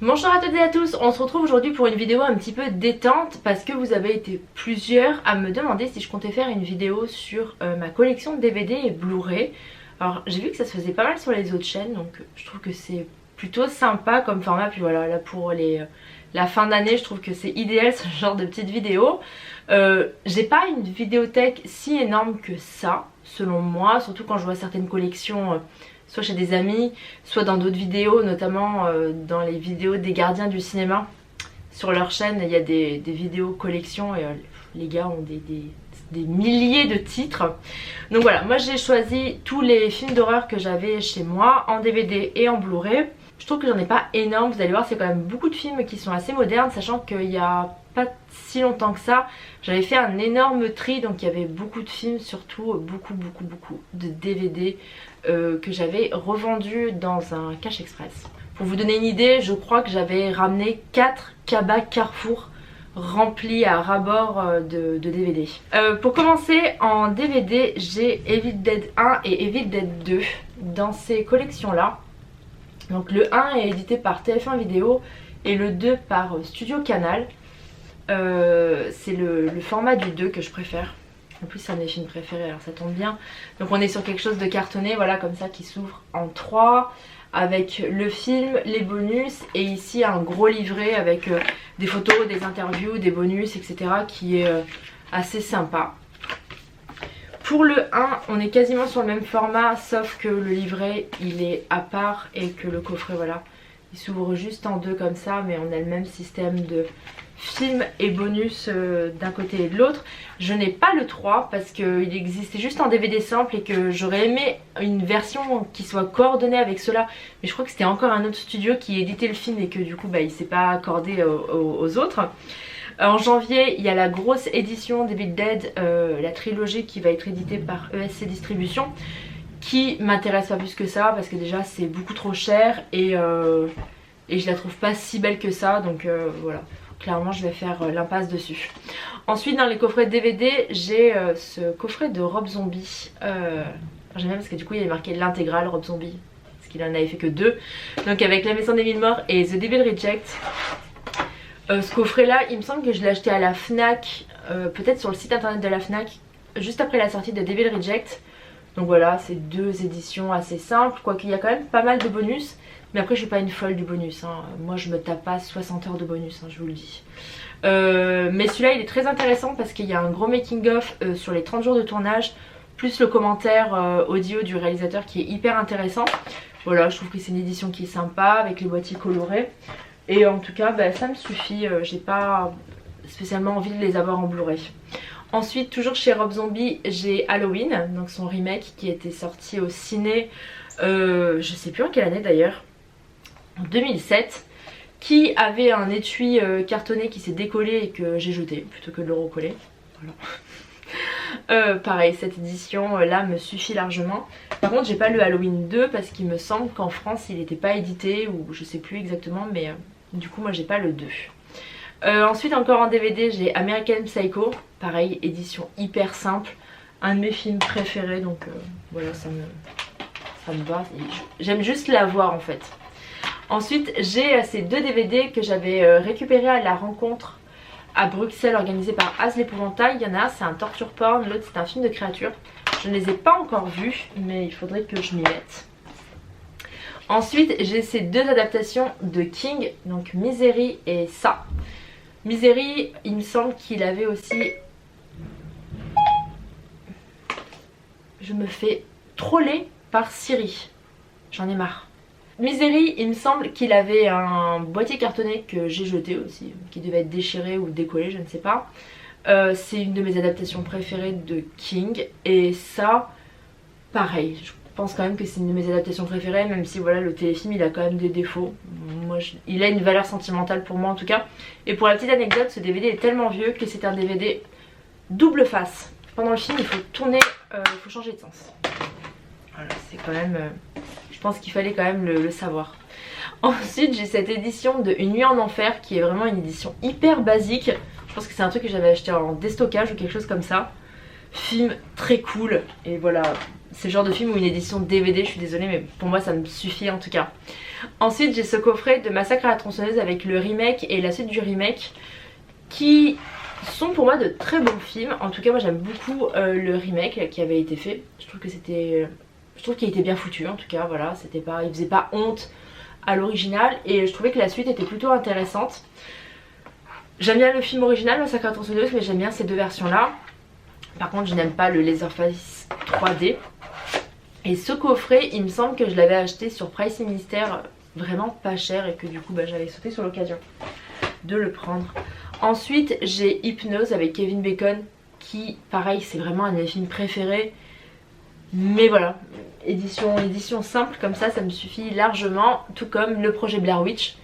Bonjour à toutes et à tous, on se retrouve aujourd'hui pour une vidéo un petit peu détente parce que vous avez été plusieurs à me demander si je comptais faire une vidéo sur ma collection de DVD et Blu-ray. Alors j'ai vu que ça se faisait pas mal sur les autres chaînes, donc je trouve que c'est plutôt sympa comme format. Puis voilà, là pour la fin d'année je trouve que c'est idéal ce genre de petite vidéo. J'ai pas une vidéothèque si énorme que ça selon moi, surtout quand je vois certaines collections soit chez des amis, soit dans d'autres vidéos, notamment dans les vidéos des gardiens du cinéma. Sur leur chaîne, il y a des vidéos collections et les gars ont des milliers de titres. Donc voilà, moi j'ai choisi tous les films d'horreur que j'avais chez moi en DVD et en Blu-ray. Je trouve que j'en ai pas énorme, vous allez voir, c'est quand même beaucoup de films qui sont assez modernes, sachant qu'il y a pas si longtemps que ça, j'avais fait un énorme tri, donc il y avait beaucoup de films, surtout beaucoup de DVD que j'avais revendu dans un cash express. Pour vous donner une idée, je crois que j'avais ramené 4 cabas Carrefour remplis à ras-bord de DVD. Pour commencer, en DVD, j'ai Evil Dead 1 et Evil Dead 2 dans ces collections là. Donc le 1 est édité par TF1 Vidéo et le 2 par Studio Canal. C'est le format du 2 que je préfère. En plus c'est un de mes films préférés, alors ça tombe bien. Donc on est sur quelque chose de cartonné, voilà, comme ça, qui s'ouvre en 3 avec le film, les bonus et ici un gros livret avec des photos, des interviews, des bonus, etc. qui est assez sympa. Pour le 1, on est quasiment sur le même format, sauf que le livret il est à part et que le coffret, voilà, il s'ouvre juste en 2 comme ça, mais on a le même système de film et bonus d'un côté et de l'autre. Je n'ai pas le 3 parce qu'il existait juste en DVD simple et que j'aurais aimé une version qui soit coordonnée avec cela, mais je crois que c'était encore un autre studio qui éditait le film et que du coup bah, il s'est pas accordé aux autres. En janvier, il y a la grosse édition d'Evil Dead, la trilogie qui va être éditée par ESC Distribution, qui m'intéresse pas plus que ça parce que déjà c'est beaucoup trop cher et je la trouve pas si belle que ça, donc voilà. Clairement je vais faire l'impasse dessus. Ensuite dans les coffrets DVD j'ai ce coffret de Rob Zombie. J'aime bien parce que du coup il y avait marqué l'intégrale Rob Zombie, parce qu'il en avait fait que 2. Donc avec La Maison des Mille Morts et The Devil Reject. Ce coffret là il me semble que je l'ai acheté à la Fnac, peut-être sur le site internet de la Fnac, juste après la sortie de Devil Reject. Donc voilà, c'est 2 éditions assez simples, quoique il y a quand même pas mal de bonus. Mais après je suis pas une folle du bonus, hein. Moi je me tape pas 60 heures de bonus, hein, je vous le dis. Mais celui-là il est très intéressant parce qu'il y a un gros making of sur les 30 jours de tournage, plus le commentaire audio du réalisateur qui est hyper intéressant. Voilà, je trouve que c'est une édition qui est sympa avec les boîtiers colorés. Et en tout cas bah, ça me suffit, j'ai pas spécialement envie de les avoir en Blu-ray. Ensuite, toujours chez Rob Zombie, j'ai Halloween, donc son remake qui était sorti au ciné, je sais plus en quelle année d'ailleurs, en 2007, qui avait un étui cartonné qui s'est décollé et que j'ai jeté plutôt que de le recoller. Voilà. Pareil, cette édition là me suffit largement. Par contre j'ai pas le Halloween 2 parce qu'il me semble qu'en France il n'était pas édité, ou je sais plus exactement, mais du coup moi j'ai pas le 2. Ensuite encore en DVD j'ai American Psycho, pareil, édition hyper simple, un de mes films préférés, donc voilà, ça me va, j'aime juste la voir en fait. Ensuite j'ai ces 2 DVD que j'avais récupérés à la rencontre à Bruxelles organisée par As l'épouvantail. Il y en a un c'est un torture porn, l'autre c'est un film de créature. Je ne les ai pas encore vus mais il faudrait que je m'y mette. Ensuite j'ai ces 2 adaptations de King, donc Misery et ça. Misery, il me semble qu'il avait aussi... Je me fais troller par Siri, j'en ai marre. Misery, il me semble qu'il avait un boîtier cartonné que j'ai jeté aussi, qui devait être déchiré ou décollé, je ne sais pas. C'est une de mes adaptations préférées de King. Et ça, pareil, je pense quand même que c'est une de mes adaptations préférées, même si voilà, le téléfilm il a quand même des défauts. Moi, il a une valeur sentimentale pour moi en tout cas. Et pour la petite anecdote, ce DVD est tellement vieux que c'est un DVD double face. Pendant le film il faut tourner, il faut changer de sens. Voilà, c'est quand même... je pense qu'il fallait quand même le savoir. Ensuite j'ai cette édition de Une nuit en enfer qui est vraiment une édition hyper basique. Je pense que c'est un truc que j'avais acheté en déstockage ou quelque chose comme ça. Film très cool, et voilà, c'est le genre de film où une édition DVD, je suis désolée mais pour moi ça me suffit en tout cas. Ensuite j'ai ce coffret de Massacre à la tronçonneuse avec le remake et la suite du remake qui sont pour moi de très bons films. En tout cas moi j'aime beaucoup le remake qui avait été fait. Je trouve que c'était... Je trouve qu'il était bien foutu en tout cas, voilà, c'était pas... il faisait pas honte à l'original et je trouvais que la suite était plutôt intéressante. J'aime bien le film original, Massacre à la tronçonneuse, mais j'aime bien ces deux versions là. Par contre je n'aime pas le Leatherface 3D. Et ce coffret il me semble que je l'avais acheté sur Price et Mystère vraiment pas cher et que du coup j'avais sauté sur l'occasion de le prendre. Ensuite j'ai Hypnose avec Kevin Bacon qui pareil c'est vraiment un de mes films préférés. Mais voilà, édition simple comme ça me suffit largement. Tout comme le projet Blair Witch.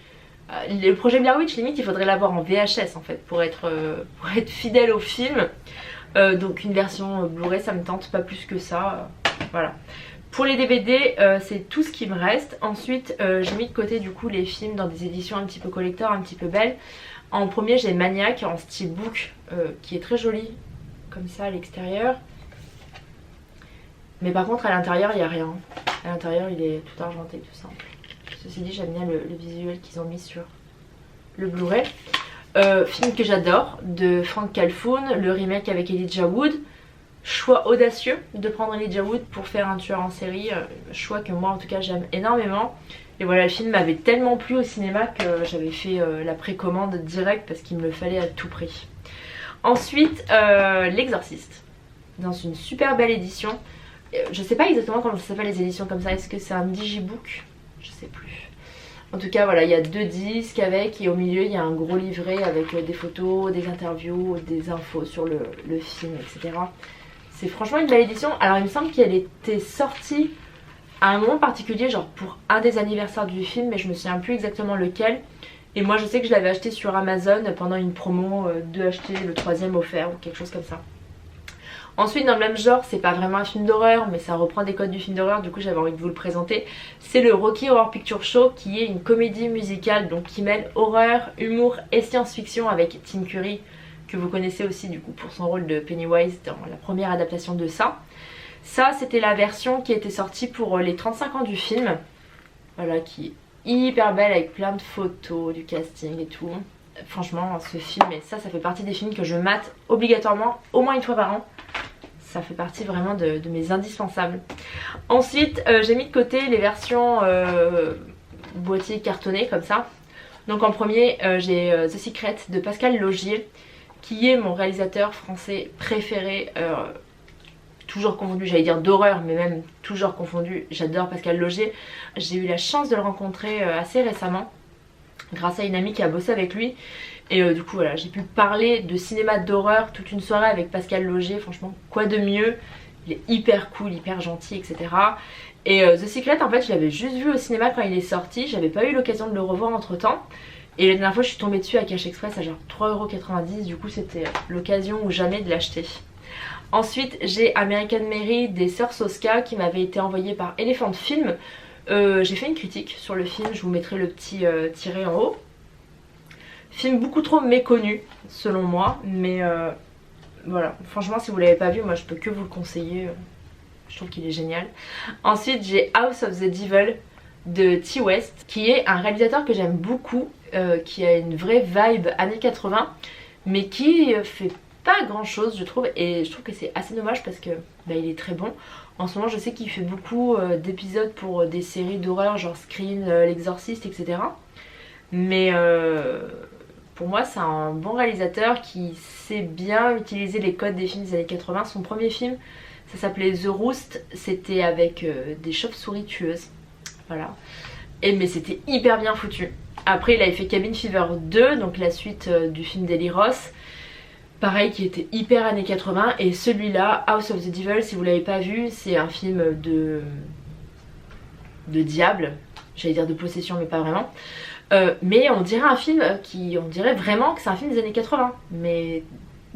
Le projet Blair Witch limite il faudrait l'avoir en VHS en fait pour être fidèle au film. Donc une version Blu-ray ça me tente pas plus que ça. Voilà. Pour les DVD c'est tout ce qui me reste. Ensuite j'ai mis de côté du coup les films dans des éditions un petit peu collector, un petit peu belles. En premier j'ai Maniac en steelbook qui est très joli comme ça à l'extérieur. Mais par contre à l'intérieur il n'y a rien. À l'intérieur il est tout argenté, tout simple. Ceci dit j'aime bien le visuel qu'ils ont mis sur le Blu-ray. Film que j'adore de Frank Calfoun, le remake avec Elijah Wood. Choix audacieux de prendre Elijah Wood pour faire un tueur en série. Choix que moi en tout cas j'aime énormément. Et voilà, le film m'avait tellement plu au cinéma que j'avais fait la précommande direct parce qu'il me le fallait à tout prix. Ensuite L'Exorciste dans une super belle édition. Je sais pas exactement comment ça s'appelle les éditions comme ça. Est-ce que c'est un digibook? Je sais plus. En tout cas voilà, il y a 2 disques avec et au milieu il y a un gros livret avec des photos, des interviews, des infos sur le film, etc. C'est franchement une belle édition. Alors il me semble qu'elle était sortie à un moment particulier, genre pour un des anniversaires du film, mais je me souviens plus exactement lequel. Et moi je sais que je l'avais acheté sur Amazon pendant une promo de acheter le 3e offert ou quelque chose comme ça. Ensuite dans le même genre, c'est pas vraiment un film d'horreur mais ça reprend des codes du film d'horreur, du coup j'avais envie de vous le présenter. C'est le Rocky Horror Picture Show qui est une comédie musicale donc qui mêle horreur, humour et science-fiction avec Tim Curry que vous connaissez aussi du coup pour son rôle de Pennywise dans la première adaptation de ça. Ça c'était la version qui était sortie pour les 35 ans du film. Voilà, qui est hyper belle avec plein de photos, du casting et tout. Franchement ce film, et ça fait partie des films que je mate obligatoirement au moins une fois par an. Ça fait partie vraiment de mes indispensables. Ensuite j'ai mis de côté les versions boîtier cartonné comme ça. Donc en premier j'ai The Secret de Pascal Laugier qui est mon réalisateur français préféré, toujours confondu, j'allais dire d'horreur mais même toujours confondu. J'adore Pascal Laugier. J'ai eu la chance de le rencontrer assez récemment grâce à une amie qui a bossé avec lui. Et du coup voilà, j'ai pu parler de cinéma d'horreur toute une soirée avec Pascal Laugier. Franchement quoi de mieux. Il est hyper cool, hyper gentil, etc. Et The Secret en fait je l'avais juste vu au cinéma quand il est sorti. J'avais pas eu l'occasion de le revoir entre temps. Et la dernière fois je suis tombée dessus à Cash Express à genre 3,90€. Du coup c'était l'occasion ou jamais de l'acheter. Ensuite j'ai American Mary des sœurs Soska qui m'avait été envoyé par Elephant Film. J'ai fait une critique sur le film, je vous mettrai le petit tiré en haut. Film beaucoup trop méconnu selon moi, mais voilà, franchement si vous l'avez pas vu, moi je peux que vous le conseiller, je trouve qu'il est génial. Ensuite j'ai House of the Devil de Ti West, qui est un réalisateur que j'aime beaucoup, qui a une vraie vibe années 80, mais qui fait pas grand chose je trouve, et je trouve que c'est assez dommage parce que il est très bon. En ce moment je sais qu'il fait beaucoup d'épisodes pour des séries d'horreur genre Scream, L'Exorciste, etc. Mais pour moi c'est un bon réalisateur qui sait bien utiliser les codes des films des années 80. Son premier film ça s'appelait The Roost, c'était avec des chauves-souris tueuses. Voilà. Mais c'était hyper bien foutu. Après il avait fait Cabin Fever 2, donc la suite du film d'Eli Roth. Pareil qui était hyper années 80. Et celui-là, House of the Devil, si vous l'avez pas vu, c'est un film de diable. J'allais dire de possession mais pas vraiment. Mais on dirait un film on dirait vraiment que c'est un film des années 80. Mais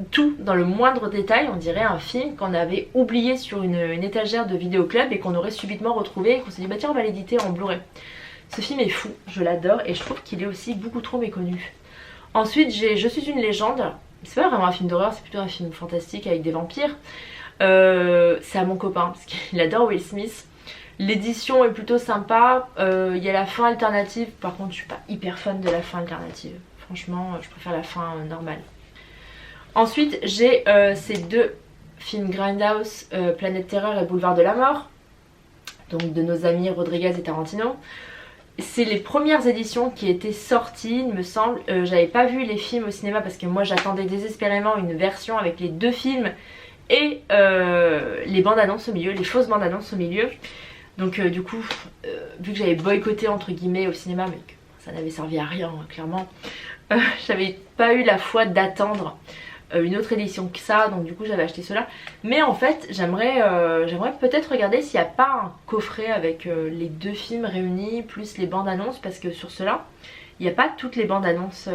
tout, dans le moindre détail, on dirait un film qu'on avait oublié sur une étagère de vidéoclub et qu'on aurait subitement retrouvé et qu'on s'est dit bah tiens on va l'éditer en Blu-ray. Ce film est fou, je l'adore et je trouve qu'il est aussi beaucoup trop méconnu. Ensuite j'ai Je suis une légende. C'est pas vraiment un film d'horreur, c'est plutôt un film fantastique avec des vampires. C'est à mon copain parce qu'il adore Will Smith. L'édition est plutôt sympa, il y a la fin alternative, par contre je suis pas hyper fan de la fin alternative. Franchement je préfère la fin normale. Ensuite j'ai ces deux films Grindhouse, Planète Terreur et Boulevard de la Mort, donc de nos amis Rodriguez et Tarantino. C'est les premières éditions qui étaient sorties il me semble. J'avais pas vu les films au cinéma parce que moi j'attendais désespérément une version avec les deux films et les bandes annonces au milieu, les fausses bandes annonces au milieu. Donc du coup vu que j'avais boycotté entre guillemets au cinéma, mais que ça n'avait servi à rien hein, clairement, j'avais pas eu la foi d'attendre une autre édition que ça, donc du coup j'avais acheté cela. Mais en fait j'aimerais peut-être regarder s'il n'y a pas un coffret avec les deux films réunis plus les bandes annonces, parce que sur cela il n'y a pas toutes les bandes annonces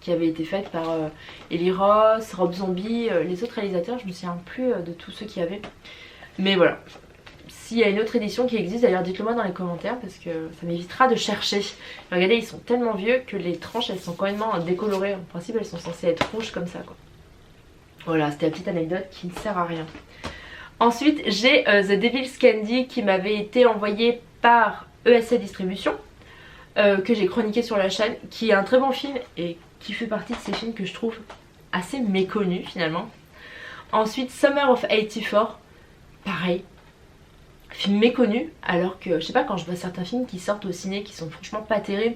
qui avaient été faites par Eli Roth, Rob Zombie, les autres réalisateurs. Je me souviens plus de tous ceux qui avaient, mais voilà. S'il y a une autre édition qui existe, d'ailleurs dites-le moi dans les commentaires parce que ça m'évitera de chercher. Regardez, ils sont tellement vieux que les tranches elles sont complètement décolorées. En principe elles sont censées être rouges comme ça quoi. Voilà, c'était la petite anecdote qui ne sert à rien. Ensuite j'ai The Devil's Candy qui m'avait été envoyé par ESC Distribution, que j'ai chroniqué sur la chaîne, qui est un très bon film et qui fait partie de ces films que je trouve assez méconnus finalement. Ensuite Summer of 84, pareil. Film méconnu, alors que je sais pas, quand je vois certains films qui sortent au ciné qui sont franchement pas terribles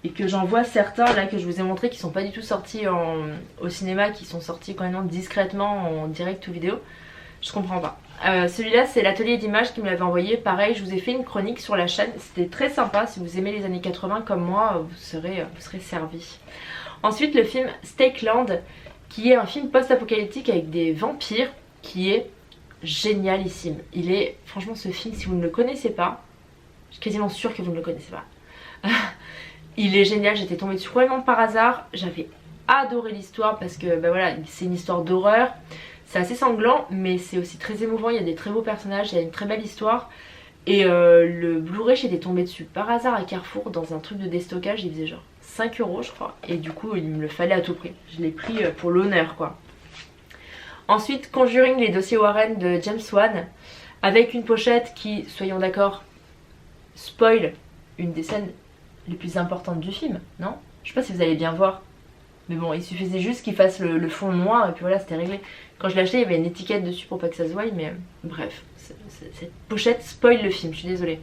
et que j'en vois certains là que je vous ai montré qui sont pas du tout sortis au cinéma, qui sont sortis quand même discrètement en direct ou vidéo, je comprends pas. Celui-là c'est l'atelier d'images qui me l'avait envoyé, pareil je vous ai fait une chronique sur la chaîne, c'était très sympa. Si vous aimez les années 80 comme moi vous serez servi. Ensuite le film Stakeland qui est un film post-apocalyptique avec des vampires qui est génialissime. Il est, franchement ce film si vous ne le connaissez pas, je suis quasiment sûre que vous ne le connaissez pas. Il est génial, j'étais tombée dessus complètement par hasard, j'avais adoré l'histoire parce que bah voilà, c'est une histoire d'horreur, c'est assez sanglant mais c'est aussi très émouvant, il y a des très beaux personnages, il y a une très belle histoire. Et le Blu-ray j'étais tombée dessus par hasard à Carrefour dans un truc de déstockage, il faisait genre 5 € je crois, et du coup il me le fallait à tout prix, je l'ai pris pour l'honneur quoi. Ensuite Conjuring, les dossiers Warren de James Wan, avec une pochette qui, soyons d'accord, spoil une des scènes les plus importantes du film, non? Je sais pas si vous allez bien voir, mais bon il suffisait juste qu'il fasse le fond noir et puis voilà c'était réglé. Quand je l'ai acheté il y avait une étiquette dessus pour pas que ça se voie, mais bref, cette pochette spoil le film, je suis désolée.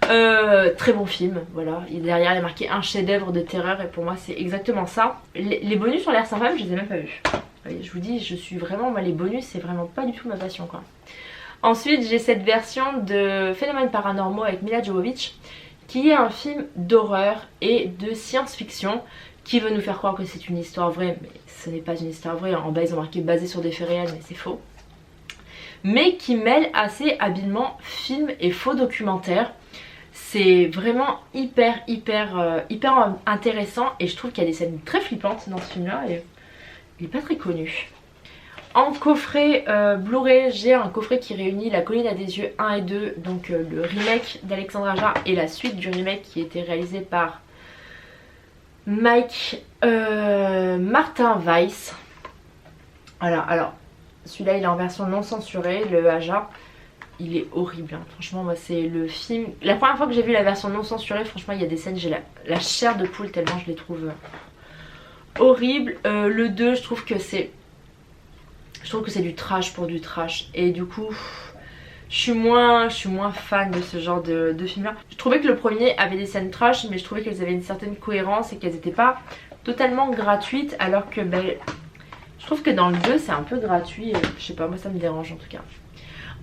Très bon film, voilà, et derrière il y a marqué un chef-d'œuvre de terreur et pour moi c'est exactement ça. Les bonus ont l'air sympa mais je les ai même pas vus. Je vous dis, je suis vraiment, moi les bonus c'est vraiment pas du tout ma passion quoi. Ensuite j'ai cette version de Phénomènes paranormaux avec Mila Jovovich qui est un film d'horreur et de science-fiction qui veut nous faire croire que c'est une histoire vraie, mais ce n'est pas une histoire vraie. En bas ils ont marqué basé sur des faits réels mais c'est faux. Mais qui mêle assez habilement film et faux documentaire. C'est vraiment hyper intéressant et je trouve qu'il y a des scènes très flippantes dans ce film là et il n'est pas très connu. En coffret Blu-ray, j'ai un coffret qui réunit La Colline à des yeux 1 et 2, donc le remake d'Alexandre Aja et la suite du remake qui a été réalisé par Mike Martin Weiss. Alors celui-là il est en version non censurée, le Aja. Il est horrible, hein. Franchement moi c'est le film... La première fois que j'ai vu la version non censurée, franchement il y a des scènes, j'ai la chair de poule tellement je les trouve horribles. Le 2 je trouve que c'est du trash pour du trash et du coup je suis moins fan de ce genre de film là. Je trouvais que le premier avait des scènes trash mais je trouvais qu'elles avaient une certaine cohérence et qu'elles n'étaient pas totalement gratuites, alors que ben, je trouve que dans le 2 c'est un peu gratuit et, je sais pas, moi ça me dérange en tout cas.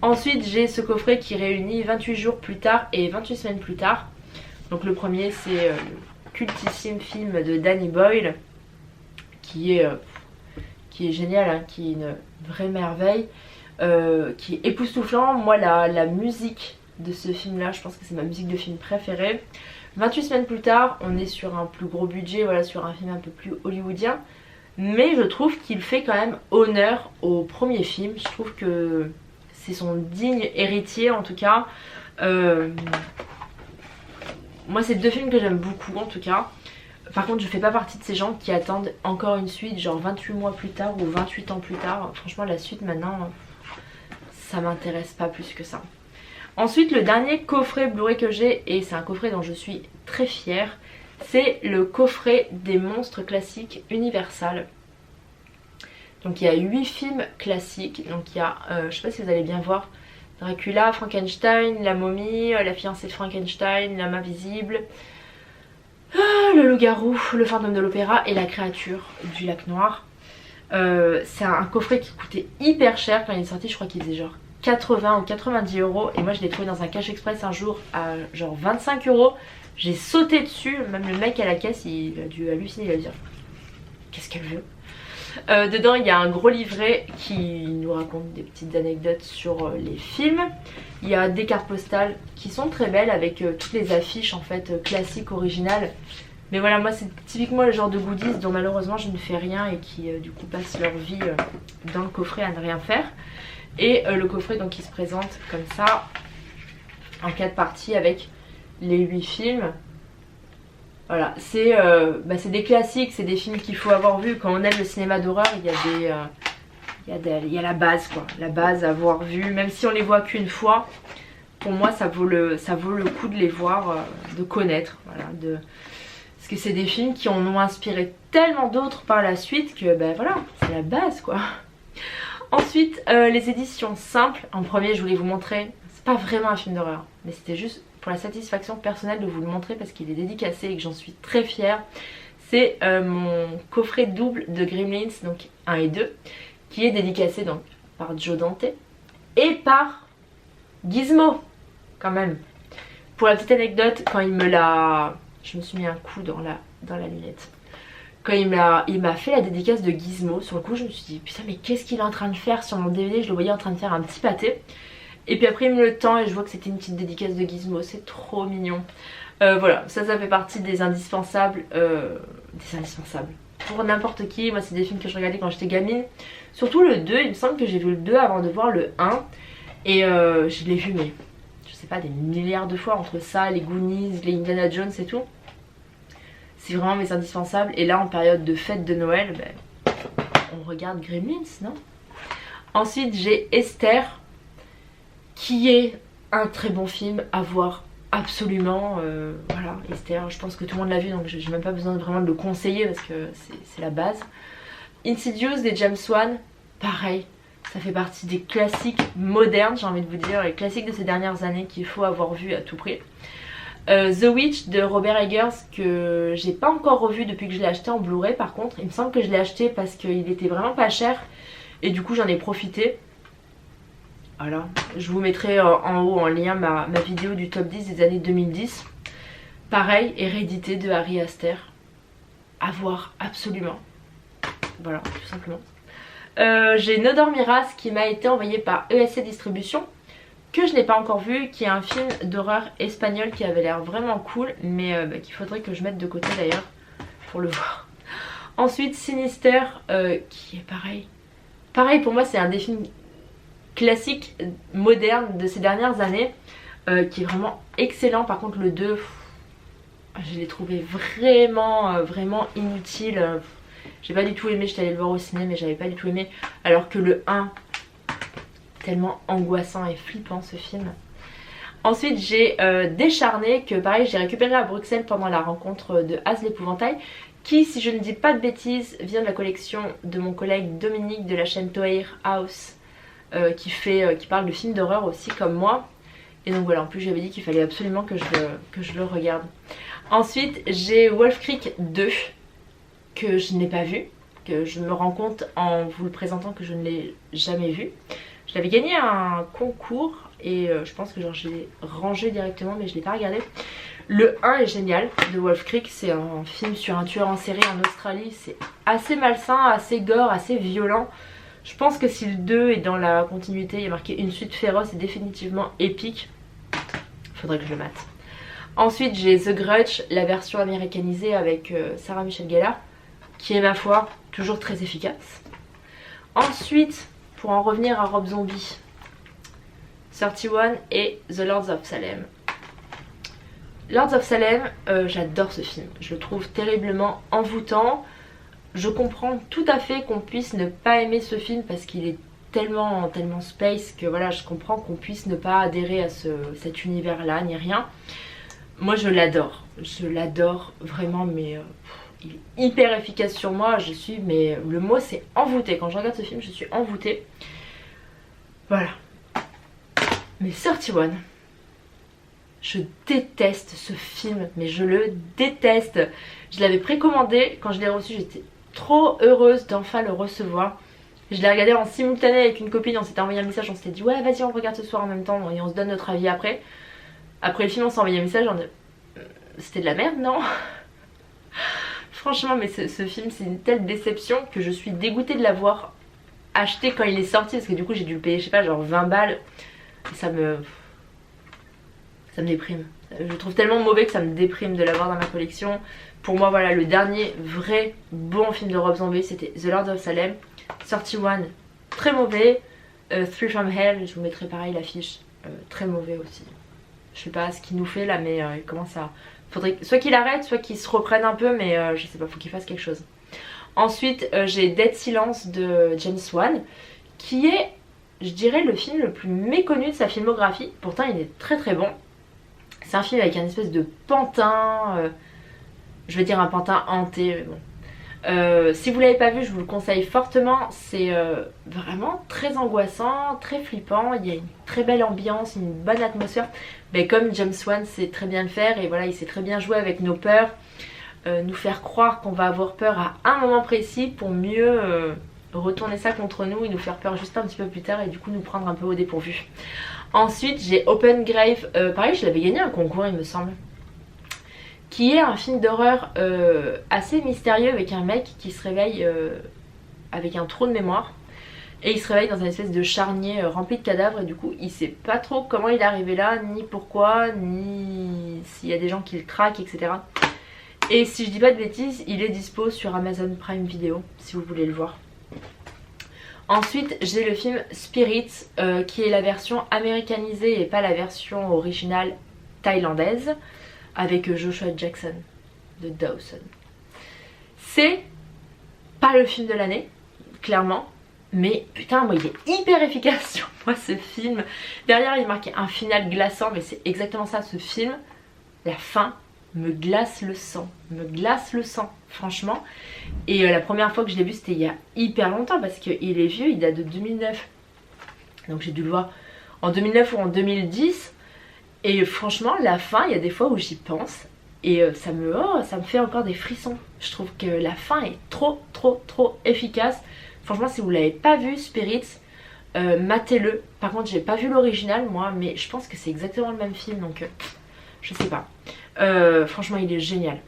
Ensuite j'ai ce coffret qui réunit 28 jours plus tard et 28 semaines plus tard. Donc le premier c'est le cultissime film de Danny Boyle qui est génial, hein, qui est une vraie merveille, qui est époustouflant. Moi la musique de ce film là je pense que c'est ma musique de film préférée. 28 semaines plus tard on est sur un plus gros budget, voilà, sur un film un peu plus hollywoodien, mais je trouve qu'il fait quand même honneur au premier film. Je trouve que c'est son digne héritier en tout cas. Moi c'est deux films que j'aime beaucoup en tout cas. Par contre je fais pas partie de ces gens qui attendent encore une suite genre 28 mois plus tard ou 28 ans plus tard. Franchement la suite maintenant ça m'intéresse pas plus que ça. Ensuite le dernier coffret Blu-ray que j'ai, et c'est un coffret dont je suis très fière, c'est le coffret des monstres classiques Universal. Donc il y a 8 films classiques, donc il y a, je sais pas si vous allez bien voir, Dracula, Frankenstein, la momie, la fiancée de Frankenstein, la main visible, le loup-garou, le fantôme de l'opéra et la créature du lac noir. C'est un coffret qui coûtait hyper cher quand il est sorti, je crois qu'il faisait genre 80 ou 90 euros, et moi je l'ai trouvé dans un cash express un jour à genre 25 euros. J'ai sauté dessus, même le mec à la caisse il a dû halluciner, il a dû dire qu'est-ce qu'elle veut. Dedans il y a un gros livret qui nous raconte des petites anecdotes sur les films. Il y a des cartes postales qui sont très belles avec toutes les affiches en fait classiques, originales. Mais voilà, moi c'est typiquement le genre de goodies dont malheureusement je ne fais rien et qui du coup passent leur vie dans le coffret à ne rien faire. Et le coffret donc qui se présente comme ça en 4 parties avec les 8 films. Voilà, c'est des classiques, c'est des films qu'il faut avoir vu. Quand on aime le cinéma d'horreur, il y a la base quoi, la base à avoir vu, même si on les voit qu'une fois. Pour moi ça vaut le coup de les voir, de connaître, voilà, parce que c'est des films qui en ont inspiré tellement d'autres par la suite que ben voilà, c'est la base quoi. Ensuite les éditions simples. En premier je voulais vous montrer, c'est pas vraiment un film d'horreur, mais c'était juste pour la satisfaction personnelle de vous le montrer parce qu'il est dédicacé et que j'en suis très fière. C'est mon coffret double de Gremlins, donc 1 et 2, qui est dédicacé donc par Joe Dante et par Gizmo quand même. Pour la petite anecdote, quand il me l'a... Je me suis mis un coup dans la lunette. Quand il m'a fait la dédicace de Gizmo, sur le coup je me suis dit putain mais qu'est-ce qu'il est en train de faire sur mon DVD. Je le voyais en train de faire un petit pâté. Et puis après il me le tend et je vois que c'était une petite dédicace de Gizmo, c'est trop mignon. Voilà, ça fait partie des indispensables. Pour n'importe qui, moi c'est des films que je regardais quand j'étais gamine. Surtout le 2, il me semble que j'ai vu le 2 avant de voir le 1. Et je l'ai vu mais je sais pas des milliards de fois entre ça, les Goonies, les Indiana Jones et tout. C'est vraiment mes indispensables. Et là en période de fête de Noël, ben, on regarde Gremlins, non? Ensuite j'ai Esther, qui est un très bon film à voir absolument. Voilà, Esther, je pense que tout le monde l'a vu donc j'ai même pas besoin vraiment de le conseiller parce que c'est la base. Insidious des James Wan, pareil, ça fait partie des classiques modernes, j'ai envie de vous dire, les classiques de ces dernières années qu'il faut avoir vu à tout prix. The Witch de Robert Eggers, que j'ai pas encore revu depuis que je l'ai acheté en Blu-ray. Par contre il me semble que je l'ai acheté parce qu'il était vraiment pas cher et du coup j'en ai profité. Voilà, je vous mettrai en haut en lien ma vidéo du top 10 des années 2010. Pareil, Hérédité de Ari Aster, à voir absolument. Voilà, tout simplement. J'ai No Dormiras qui m'a été envoyé par ESC Distribution, que je n'ai pas encore vu, qui est un film d'horreur espagnol qui avait l'air vraiment cool, mais qu'il faudrait que je mette de côté d'ailleurs pour le voir. Ensuite Sinister, qui est pareil. Pareil, pour moi c'est un des films classiques modernes de ces dernières années, qui est vraiment excellent. Par contre le 2, je l'ai trouvé vraiment inutile. J'ai pas du tout aimé, j'étais allée le voir au ciné mais j'avais pas du tout aimé. Alors que le 1, tellement angoissant et flippant ce film. Ensuite j'ai Décharné, que pareil j'ai récupéré à Bruxelles pendant la rencontre de Az l'épouvantail, qui si je ne dis pas de bêtises vient de la collection de mon collègue Dominique de la chaîne Toeir House, qui parle de films d'horreur aussi comme moi. Et donc voilà, en plus j'avais dit qu'il fallait absolument que je le regarde. Ensuite j'ai Wolf Creek 2, que je n'ai pas vu, que je me rends compte en vous le présentant que je ne l'ai jamais vu. Je l'avais gagné un concours et je pense que je l'ai rangé directement mais je ne l'ai pas regardé. Le 1 est génial de Wolf Creek, c'est un film sur un tueur en série en Australie. C'est assez malsain, assez gore, assez violent. Je pense que si le 2 est dans la continuité, il y a marqué une suite féroce et définitivement épique. Faudrait que je le mate. Ensuite j'ai The Grudge, la version américanisée avec Sarah Michelle Gellar, qui est ma foi toujours très efficace. Ensuite, pour en revenir à Rob Zombie, 31 et The Lords of Salem. Lords of Salem, j'adore ce film, je le trouve terriblement envoûtant. Je comprends tout à fait qu'on puisse ne pas aimer ce film parce qu'il est tellement space que voilà, je comprends qu'on puisse ne pas adhérer à cet univers là ni rien. Moi je l'adore vraiment, mais il est hyper efficace sur moi. Je suis, mais le mot c'est envoûtée. Quand je regarde ce film je suis envoûtée. Voilà. Mais 31, je déteste ce film, mais je le déteste. Je l'avais précommandé, quand je l'ai reçu j'étais trop heureuse d'enfin le recevoir. Je l'ai regardé en simultané avec une copine, on s'était envoyé un message, on s'était dit ouais vas-y on regarde ce soir en même temps et on se donne notre avis après. Après le film on s'est envoyé un message, c'était de la merde non? Franchement mais ce film c'est une telle déception que je suis dégoûtée de l'avoir acheté quand il est sorti, parce que du coup j'ai dû le payer je sais pas genre 20 balles et ça me déprime. Je trouve tellement mauvais que ça me déprime de l'avoir dans ma collection. Pour moi voilà, le dernier vrai bon film de Rob Zombie c'était The Lord of Salem. 31 très mauvais. Three from Hell, je vous mettrai pareil l'affiche, très mauvais aussi. Je sais pas ce qu'il nous fait là, mais il commence à... Faudrait soit qu'il arrête, soit qu'il se reprenne un peu, mais je sais pas, faut qu'il fasse quelque chose. Ensuite j'ai Dead Silence de James Wan, qui est, je dirais, le film le plus méconnu de sa filmographie. Pourtant il est très très bon. C'est un film avec un espèce de pantin, je vais dire un pantin hanté, mais bon. Si vous l'avez pas vu je vous le conseille fortement, c'est vraiment très angoissant, très flippant, il y a une très belle ambiance, une bonne atmosphère, mais comme James Wan sait très bien le faire, et voilà il sait très bien jouer avec nos peurs, nous faire croire qu'on va avoir peur à un moment précis pour mieux retourner ça contre nous et nous faire peur juste un petit peu plus tard et du coup nous prendre un peu au dépourvu. Ensuite j'ai Open Grave, pareil je l'avais gagné un concours il me semble, qui est un film d'horreur assez mystérieux avec un mec qui se réveille avec un trou de mémoire et il se réveille dans une espèce de charnier rempli de cadavres et du coup il sait pas trop comment il est arrivé là, ni pourquoi, ni s'il y a des gens qui le traquent, etc. Et si je dis pas de bêtises, il est dispo sur Amazon Prime Video si vous voulez le voir. Ensuite j'ai le film Spirit qui est la version américanisée et pas la version originale thaïlandaise, avec Joshua Jackson de Dawson. C'est pas le film de l'année, clairement, mais putain moi il est hyper efficace sur moi ce film. Derrière il est marqué un final glaçant, mais c'est exactement ça ce film. La fin me glace le sang, franchement. Et la première fois que je l'ai vu c'était il y a hyper longtemps parce qu'il est vieux, il date de 2009. Donc j'ai dû le voir en 2009 ou en 2010. Et franchement la fin il y a des fois où j'y pense et ça me fait encore des frissons. Je trouve que la fin est trop efficace. Franchement si vous l'avez pas vu Spirits, matez-le. Par contre j'ai pas vu l'original moi, mais je pense que c'est exactement le même film, donc je sais pas. Franchement il est génial,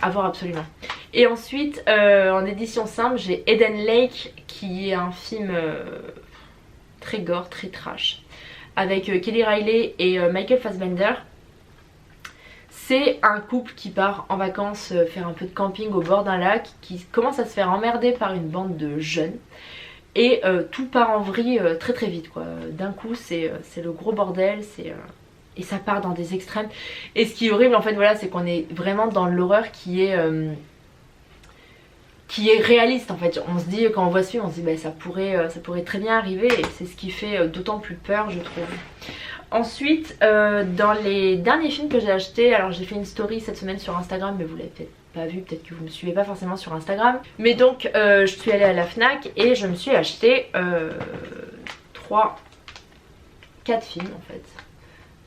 à voir absolument. Et ensuite en édition simple j'ai Eden Lake, qui est un film très gore, très trash, avec Kelly Riley et Michael Fassbender. C'est un couple qui part en vacances faire un peu de camping au bord d'un lac, qui commence à se faire emmerder par une bande de jeunes. Et tout part en vrille très vite quoi. D'un coup c'est le gros bordel, et ça part dans des extrêmes. Et ce qui est horrible en fait voilà, c'est qu'on est vraiment dans l'horreur qui est réaliste en fait. On se dit, quand on voit ce film on se dit bah, ça pourrait très bien arriver, et c'est ce qui fait d'autant plus peur je trouve. Ensuite dans les derniers films que j'ai achetés, alors j'ai fait une story cette semaine sur Instagram, mais vous l'avez peut-être pas vu, peut-être que vous me suivez pas forcément sur Instagram, mais donc je suis allée à la Fnac et je me suis acheté 4 films en fait.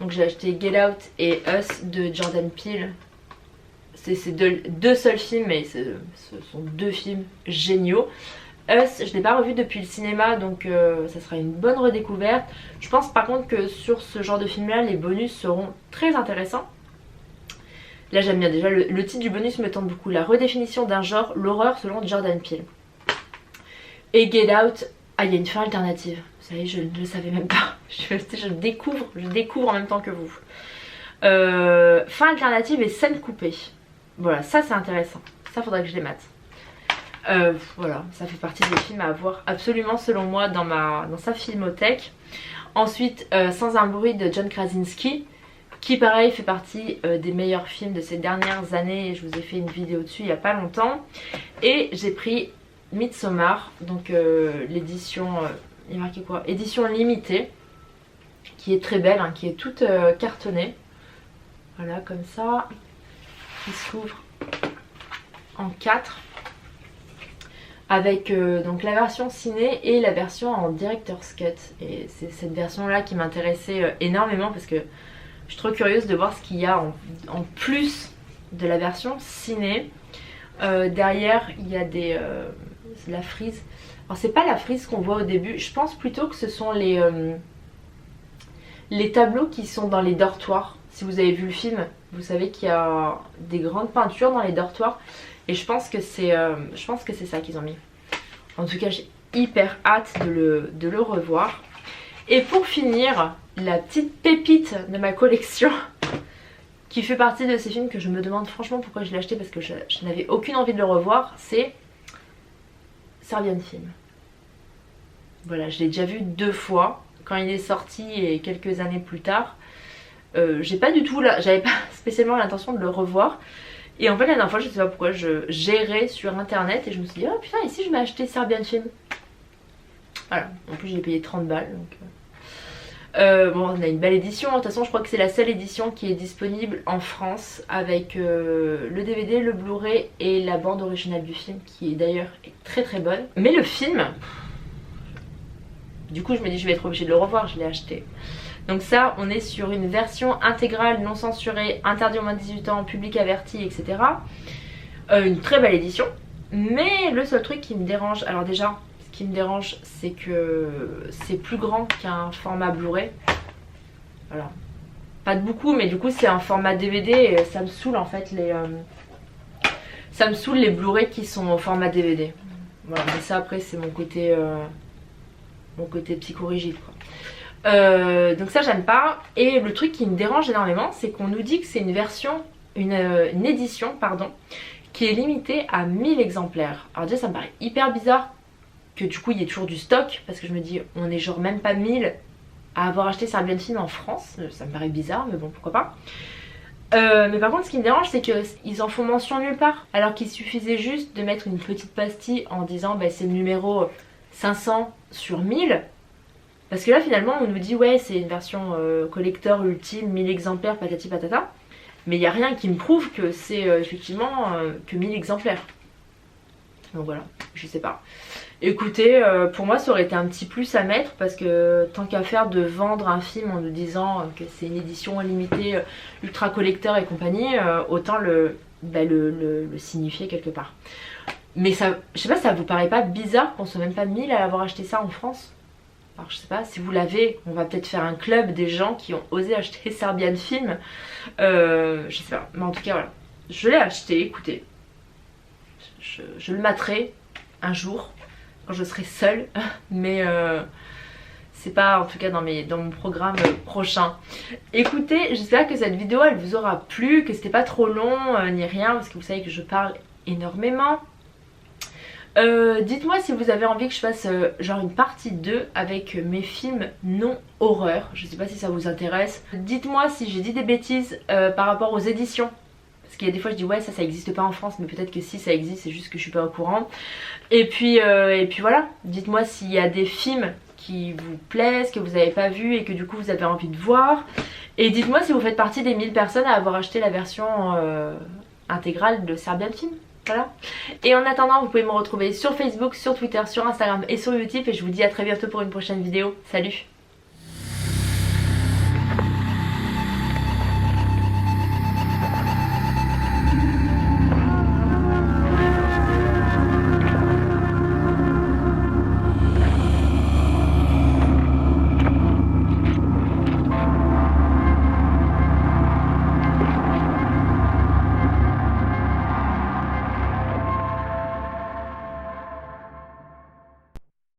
Donc j'ai acheté Get Out et Us de Jordan Peele. C'est deux seuls films, mais ce sont deux films géniaux. Us, je l'ai pas revu depuis le cinéma, donc ça sera une bonne redécouverte. Je pense par contre que sur ce genre de film là, les bonus seront très intéressants. Là j'aime bien déjà, le titre du bonus me tente beaucoup. La redéfinition d'un genre, l'horreur selon Jordan Peele. Et Get Out, ah il y a une fin alternative. Vous savez, je ne le savais même pas. Je découvre en même temps que vous. Fin alternative et scène coupée. Voilà, ça c'est intéressant. Ça faudrait que je les mate. Voilà, ça fait partie des films à avoir absolument selon moi dans sa filmothèque. Ensuite Sans un bruit de John Krasinski, qui pareil fait partie des meilleurs films de ces dernières années. Je vous ai fait une vidéo dessus il n'y a pas longtemps. Et j'ai pris Midsommar, donc l'édition il y a marqué quoi, édition limitée, qui est très belle, hein, qui est toute cartonnée. Voilà, comme ça, qui s'ouvre en 4. Avec donc la version ciné et la version en director's cut. Et c'est cette version là qui m'intéressait énormément parce que je suis trop curieuse de voir ce qu'il y a en plus de la version ciné. Derrière il y a c'est la frise. Alors c'est pas la frise qu'on voit au début, je pense plutôt que ce sont les tableaux qui sont dans les dortoirs. Si vous avez vu le film, vous savez qu'il y a des grandes peintures dans les dortoirs. Et je pense que c'est ça qu'ils ont mis. En tout cas, j'ai hyper hâte de le revoir. Et pour finir, la petite pépite de ma collection, qui fait partie de ces films que je me demande franchement pourquoi je l'ai acheté, parce que je n'avais aucune envie de le revoir, c'est Serbian Film. Voilà, je l'ai déjà vu 2 fois, quand il est sorti et quelques années plus tard. J'avais pas spécialement l'intention de le revoir. Et en fait la dernière fois je sais pas pourquoi je gérais sur internet et je me suis dit oh putain, ici je m'ai acheté Serbian Film. Voilà, en plus je l'ai payé 30 balles donc bon, on a une belle édition. De toute façon je crois que c'est la seule édition qui est disponible en France, avec le DVD, le Blu-ray et la bande originale du film, qui d'ailleurs est très très bonne. Mais le film, du coup je me dis je vais être obligée de le revoir, je l'ai acheté. Donc ça, on est sur une version intégrale, non censurée, interdit aux moins de 18 ans, public averti, etc. Une très belle édition. Mais le seul truc qui me dérange, alors déjà, ce qui me dérange, c'est que c'est plus grand qu'un format Blu-ray. Voilà. Pas de beaucoup, mais du coup c'est un format DVD et ça me saoule en fait ça me saoule les Blu-ray qui sont au format DVD. Voilà, mais ça après c'est mon côté psychorigide quoi. Donc ça j'aime pas. Et le truc qui me dérange énormément, c'est qu'on nous dit que c'est une version, une édition pardon, qui est limitée à 1000 exemplaires. Alors déjà ça me paraît hyper bizarre que du coup il y ait toujours du stock, parce que je me dis on est genre même pas 1000 à avoir acheté Serbian Film en France. Ça me paraît bizarre mais bon pourquoi pas. Mais par contre ce qui me dérange c'est qu'ils en font mention nulle part, alors qu'il suffisait juste de mettre une petite pastille en disant bah, c'est le numéro 500 sur 1000. Parce que là finalement on nous dit ouais c'est une version collector ultime, 1000 exemplaires patati patata. Mais il n'y a rien qui me prouve que c'est effectivement que 1000 exemplaires. Donc voilà, je sais pas. Écoutez, pour moi ça aurait été un petit plus à mettre, parce que tant qu'à faire de vendre un film en nous disant que c'est une édition limitée ultra collector et compagnie, autant le signifier quelque part. Mais ça, je sais pas, ça vous paraît pas bizarre qu'on soit même pas 1000 à avoir acheté ça en France? Alors je sais pas, si vous l'avez, on va peut-être faire un club des gens qui ont osé acheter Serbian Film. Je sais pas, mais en tout cas voilà. Je l'ai acheté, écoutez. Je le materai un jour, quand je serai seule. Mais c'est pas en tout cas dans mon programme prochain. Écoutez, j'espère que cette vidéo elle vous aura plu, que c'était pas trop long ni rien, parce que vous savez que je parle énormément. Dites-moi si vous avez envie que je fasse genre une partie 2 avec mes films non horreur. Je sais pas si ça vous intéresse. Dites-moi si j'ai dit des bêtises par rapport aux éditions. Parce qu'il y a des fois je dis ouais ça existe pas en France, mais peut-être que si ça existe, c'est juste que je suis pas au courant. Et puis voilà, dites-moi s'il y a des films qui vous plaisent, que vous n'avez pas vu et que du coup vous avez envie de voir. Et dites-moi si vous faites partie des 1000 personnes à avoir acheté la version intégrale de Serbian Film. Voilà. Et en attendant, vous pouvez me retrouver sur Facebook, sur Twitter, sur Instagram et sur YouTube. Et je vous dis à très bientôt pour une prochaine vidéo. Salut!